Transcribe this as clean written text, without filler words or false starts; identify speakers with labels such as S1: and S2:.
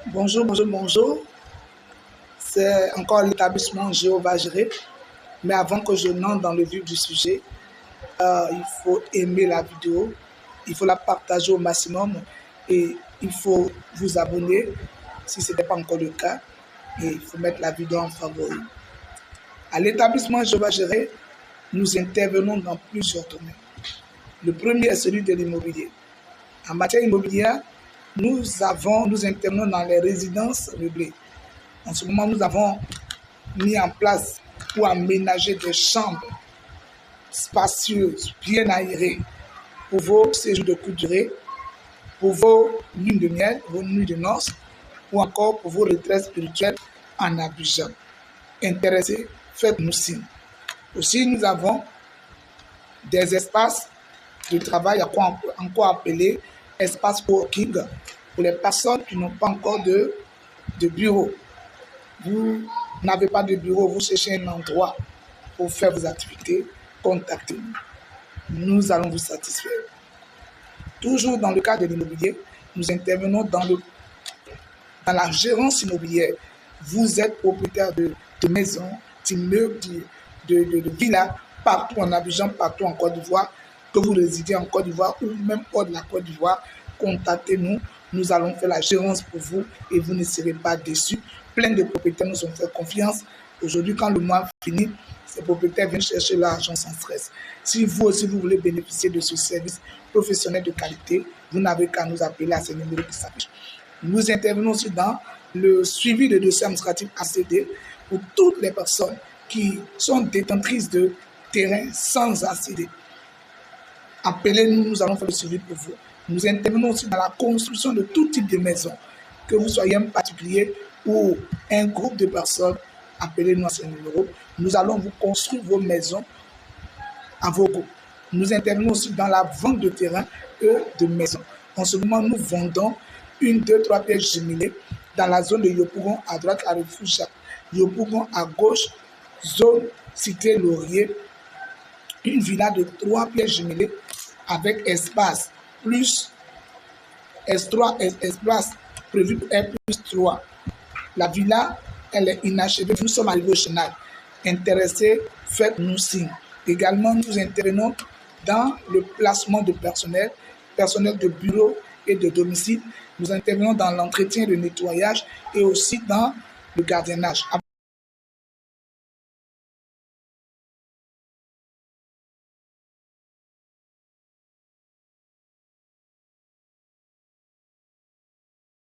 S1: Bonjour, bonjour, bonjour. C'est encore l'établissement Jéhovah Jireh. Mais avant que je n'entre dans le vif du sujet, il faut aimer la vidéo, il faut la partager au maximum et il faut vous abonner si ce n'était pas encore le cas. Et il faut mettre la vidéo en favori. À l'établissement Jéhovah Jireh, nous intervenons dans plusieurs domaines. Le premier est celui de l'immobilier. En matière immobilière, nous intervenons dans les résidences meublées. En ce moment, nous avons mis en place pour aménager des chambres spacieuses, bien aérées, pour vos séjours de courte durée, pour vos lunes de miel, vos nuits de noces, ou encore pour vos retraites spirituelles en Abidjan. Intéressés, faites-nous signe. Aussi, nous avons des espaces de travail, encore appelés espaces coworking, pour les personnes qui n'ont pas encore de bureau. Vous n'avez pas de bureau, vous cherchez un endroit pour faire vos activités, contactez-nous. Nous allons vous satisfaire. Toujours dans le cadre de l'immobilier, nous intervenons dans la gérance immobilière. Vous êtes propriétaire de maisons, d'immeubles, de villas, partout en Abidjan, partout en Côte d'Ivoire, que vous résidez en Côte d'Ivoire ou même hors de la Côte d'Ivoire, contactez-nous. Nous allons faire la gérance pour vous et vous ne serez pas déçus. Plein de propriétaires nous ont fait confiance. Aujourd'hui, quand le mois finit, ces propriétaires viennent chercher l'argent sans stress. Si vous aussi, vous voulez bénéficier de ce service professionnel de qualité, vous n'avez qu'à nous appeler à ces numéros qui s'affichent. Nous intervenons aussi dans le suivi de dossiers administratifs ACD pour toutes les personnes qui sont détentrices de terrains sans ACD. Appelez-nous, nous allons faire le suivi pour vous. Nous intervenons aussi dans la construction de tout type de maisons. Que vous soyez un particulier ou un groupe de personnes, appelez-nous à ce numéro. Nous allons vous construire vos maisons à vos goûts. Nous intervenons aussi dans la vente de terrain et de maisons. En ce moment, nous vendons 1, 2, 3 pièces jumelées dans la zone de Yopougon à droite, à Refuge, Yopougon à gauche, zone cité Laurier, une villa de 3 pièces jumelées avec espace plus S3, espace prévu pour R+3. La villa, elle est inachevée. Nous sommes arrivés au chenal. Intéressés, faites-nous signe. Également, nous intervenons dans le placement de personnel de bureau et de domicile. Nous intervenons dans l'entretien, le nettoyage et aussi dans le gardiennage.